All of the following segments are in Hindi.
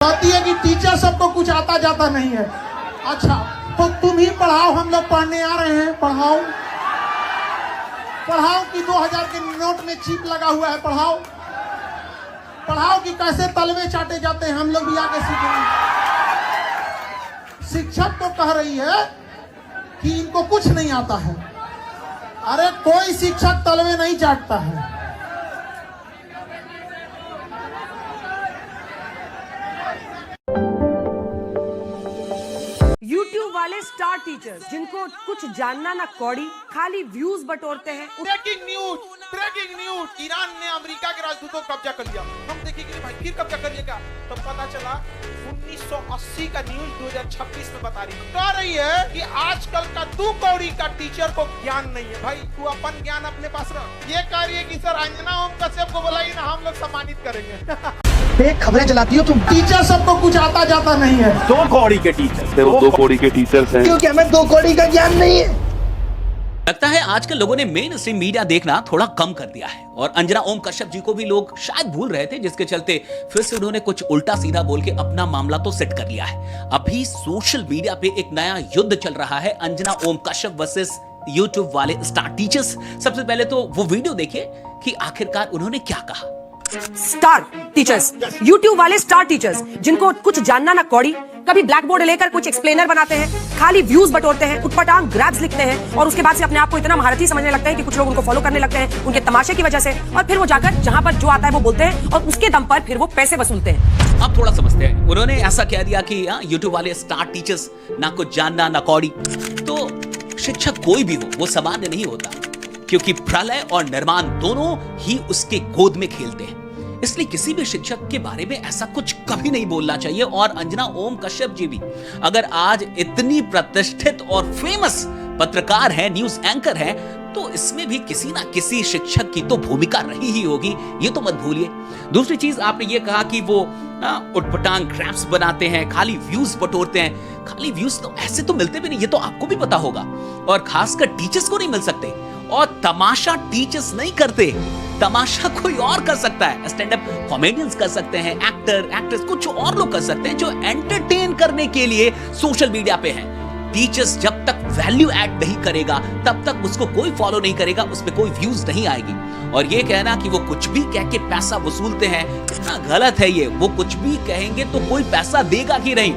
कहती है कि टीचर सबको कुछ आता जाता नहीं है। अच्छा तो तुम ही पढ़ाओ, हम लोग पढ़ने आ रहे हैं। पढ़ाओ पढ़ाओ कि 2000 के नोट में चिप लगा हुआ है। पढ़ाओ पढ़ाओ कि कैसे तलवे चाटे जाते हैं, हम लोग भी आके सीखेंगे। शिक्षक तो कह रही है कि इनको कुछ नहीं आता है। अरे कोई शिक्षक तलवे नहीं चाटता है। YouTube वाले स्टार टीचर्स जिनको कुछ जानना ना कौड़ी, खाली व्यूज बटोरते हैं। ब्रेकिंग न्यूज, ईरान ने अमेरिका के राजदूतों को कब्जा कर लिया। हम देखेंगे भाई फिर कब्जा कर लिएगा। तो पता चला 1980 का न्यूज 2026 में बता रही है कि आजकल का 2 कौड़ी का टीचर को ज्ञान नहीं है। भाई तू अपन ज्ञान अपने पास रख। ये कार्य की सर अंजना ओम कश्यप को बुलाइए ना, हम लोग सम्मानित करेंगे। खबरें चलाती हो तुम। टीचर सबको कुछ आता जाता नहीं है। 2 कौड़ी के टीचर, वो 2 कौड़ी के टीचर्स हैं। क्योंकि हमें 2 कौड़ी का ज्ञान नहीं है। लगता है आजकल लोगों ने मेन स्ट्रीम मीडिया देखना थोड़ा कम कर दिया है और अंजना ओम कश्यप जी को भी लोग शायद भूल रहे थे, जिसके चलते फिर से उन्होंने कुछ उल्टा सीधा बोल के अपना मामला तो सेट कर लिया है। अभी सोशल मीडिया पे एक नया युद्ध चल रहा है, अंजना ओम कश्यप वर्सेस यूट्यूब वाले स्टार टीचर्स। सबसे पहले तो वो वीडियो देखिए कि आखिरकार उन्होंने क्या कहा। स्टार टीचर्स, YouTube वाले स्टार टीचर्स जिनको कुछ जानना ना कौड़ी, कभी ब्लैक बोर्ड लेकर कुछ एक्सप्लेनर बनाते हैं, खाली व्यूज बटोरते हैं, उटपटांग ग्रैब्स लिखते हैं और उसके बाद से अपने आप को इतना महारथी समझने लगते हैं कि कुछ लोग उनको फॉलो करने लगते हैं उनके तमाशे की वजह से, और फिर वो जाकर जहां पर जो आता है वो बोलते हैं और उसके दम पर फिर वो पैसे वसूलते हैं। अब थोड़ा समझते हैं। उन्होंने ऐसा कह दिया कि यूट्यूब वाले स्टार टीचर्स ना कुछ जानना ना कौड़ी। तो शिक्षक कोई भी हो वो सामान्य नहीं होता, क्योंकि प्रलय और निर्माण दोनों ही उसके गोद में खेलते हैं। इसलिए किसी भी शिक्षक के बारे में ऐसा कुछ कभी नहीं बोलना चाहिए। और अंजना ओम कश्यप जी भी अगर आज इतनी प्रतिष्ठित और फेमस पत्रकार हैं, न्यूज एंकर हैं, तो इसमें भी किसी ना किसी शिक्षक की तो भूमिका रही ही होगी, ये तो मत भूलिए। दूसरी चीज, आपने ये कहा कि वो उटपटांग ग्राफ्स बनाते हैं, खाली व्यूज बटोरते हैं। खाली व्यूज तो ऐसे तो मिलते भी नहीं, ये तो आपको भी पता होगा, और खासकर टीचर्स को नहीं मिल सकते। और तमाशा टीचर्स नहीं करते, तमाशा कोई और कर सकता है। स्टैंड अप कॉमेडियंस कर सकते हैं, एक्टर एक्ट्रेस कुछ और लोग कर सकते हैं जो एंटरटेन करने के लिए सोशल मीडिया पे हैं। टीचर्स जब तक वैल्यू ऐड नहीं करेगा तब तक उसको कोई फॉलो नहीं करेगा, उस पे कोई व्यूज नहीं आएगी। और ये कहना कि वो कुछ भी कह के पैसा वसूलते हैं, कितना गलत है ये। वो कुछ भी कहेंगे तो कोई पैसा देगा कि नहीं।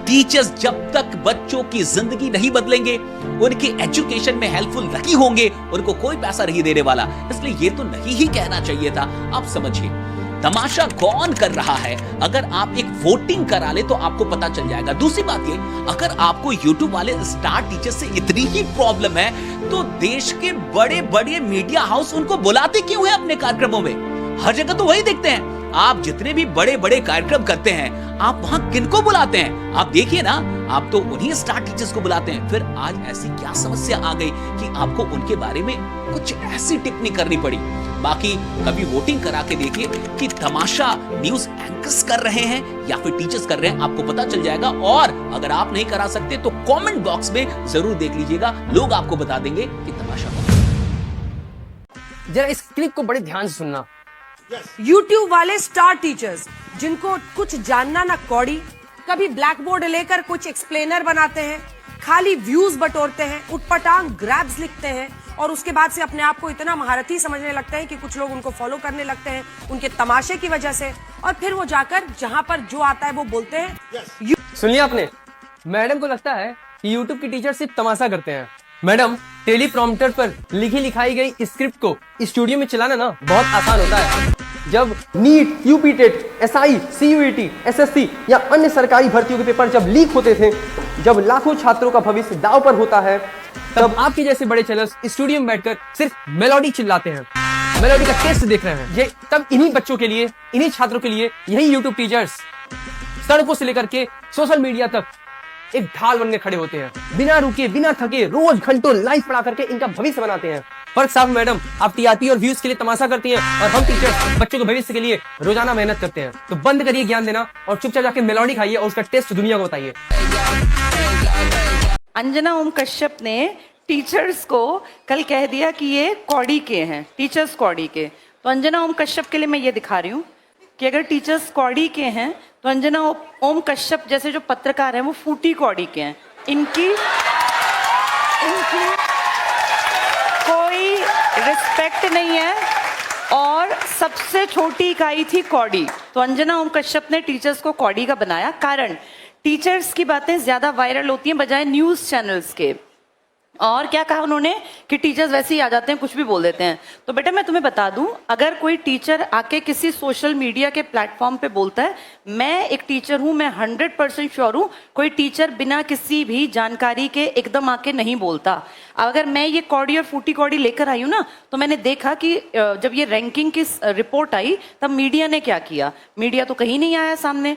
टीचर्स जब तक बच्चों की जिंदगी नहीं बदलेंगे, उनके एजुकेशन में हेल्पफुल नहीं होंगे, उनको कोई पैसा नहीं देने वाला। इसलिए ये तो नहीं ही कहना चाहिए था। आप समझिए तमाशा कौन कर रहा है। अगर आप एक वोटिंग करा ले तो आपको पता चल जाएगा। दूसरी बात ये, अगर आपको YouTube वाले स्टार टीचर से इतनी ही प्रॉब्लम है तो देश के बड़े बड़े मीडिया हाउस उनको बुलाते क्यों है अपने कार्यक्रमों में? हर जगह तो वही देखते हैं। आप जितने भी बड़े बड़े कार्यक्रम करते हैं, आप वहां किनको बुलाते हैं? आप देखिए ना, आप तो उन्हीं स्टार टीचर्स को बुलाते हैं। फिर आज ऐसी क्या समस्या आ गई कि आपको उनके बारे में कुछ ऐसी टिप्पणी करनी पड़ी? बाकी कभी वोटिंग करा के देखिए कि तमाशा न्यूज एंकर्स कर रहे हैं या फिर टीचर्स कर रहे हैं, आपको पता चल जाएगा। और अगर आप नहीं करा सकते तो कमेंट बॉक्स में जरूर देख लीजिएगा, लोग आपको बता देंगे कि तमाशा कौन है। जरा इस क्लिप को बड़े ध्यान से सुनना। YouTube वाले स्टार टीचर्स जिनको कुछ जानना ना कौड़ी, कभी ब्लैक बोर्ड लेकर कुछ एक्सप्लेनर बनाते हैं, खाली व्यूज बटोरते हैं, उटपटांग ग्रैब्स लिखते हैं और उसके बाद से अपने आप को इतना महारथी समझने लगते हैं कि कुछ लोग उनको फॉलो करने लगते हैं उनके तमाशे की वजह से, और फिर वो जाकर जहां पर जो आता है वो बोलते हैं। सुन लिया आपने? मैडम को लगता है कि YouTube की टीचर सिर्फ तमाशा करते हैं। मैडम, टेलीप्रॉम्प्टर पर लिखी लिखाई गई स्क्रिप्ट को स्टूडियो में चलाना ना बहुत आसान होता है। जब NEET, UP TET, SI, CUET, SSC या अन्य सरकारी भर्तियों के पेपर जब लीक होते थे, जब लाखों छात्रों का भविष्य दांव पर होता है, तब आपके जैसे बड़े चैनल्स स्टूडियो में बैठकर सिर्फ मेलोडी चिल्लाते हैं, मेलोडी का टेस्ट देख रहे हैं। ये तब इन्हीं बच्चों के लिए, इन्हीं छात्रों के लिए यही यूट्यूब टीचर्स सड़कों से लेकर के सोशल मीडिया तक एक ढाल बनकर खड़े होते हैं। बिना रुके, बिना थके, रोज घंटों लाइव पढ़ा करके इनका भविष्य बनाते हैं। फर्क साफ मैडम, आप टीआरपी और व्यूज के लिए तमाशा करती हैं और हम टीचर्स बच्चों के भविष्य के लिए रोजाना मेहनत करते हैं। तो बंद करिए ज्ञान देना और चुपचाप जाके मेलोडी खाइए और उसका टेस्ट दुनिया को बताइए। अंजना ओम कश्यप ने टीचर्स को कल कह दिया कि ये कौड़ी के हैं, टीचर्स कौड़ी के। तो अंजना ओम कश्यप के लिए मैं ये दिखा रही हूँ कि अगर टीचर्स कौड़ी के हैं तो अंजना ओम कश्यप जैसे जो पत्रकार हैं वो फूटी कौड़ी के हैं। इनकी कोई रिस्पेक्ट नहीं है और सबसे छोटी इकाई थी कौड़ी। तो अंजना ओम कश्यप ने टीचर्स को कौड़ी का बनाया। कारण टीचर्स की बातें ज्यादा वायरल होती हैं बजाय न्यूज चैनल्स के। और क्या कहा उन्होंने कि टीचर्स वैसे ही आ जाते हैं, कुछ भी बोल देते हैं। तो बेटा मैं तुम्हें बता दूं, अगर कोई टीचर आके किसी सोशल मीडिया के प्लेटफॉर्म पे बोलता है, मैं एक टीचर हूं, मैं 100% श्योर हूं कोई टीचर बिना किसी भी जानकारी के एकदम आके नहीं बोलता। अगर मैं ये कौड़ी और फूटी कौड़ी लेकर आई हूं ना, तो मैंने देखा कि जब ये रैंकिंग की रिपोर्ट आई तब मीडिया ने क्या किया। मीडिया तो कहीं नहीं आया सामने।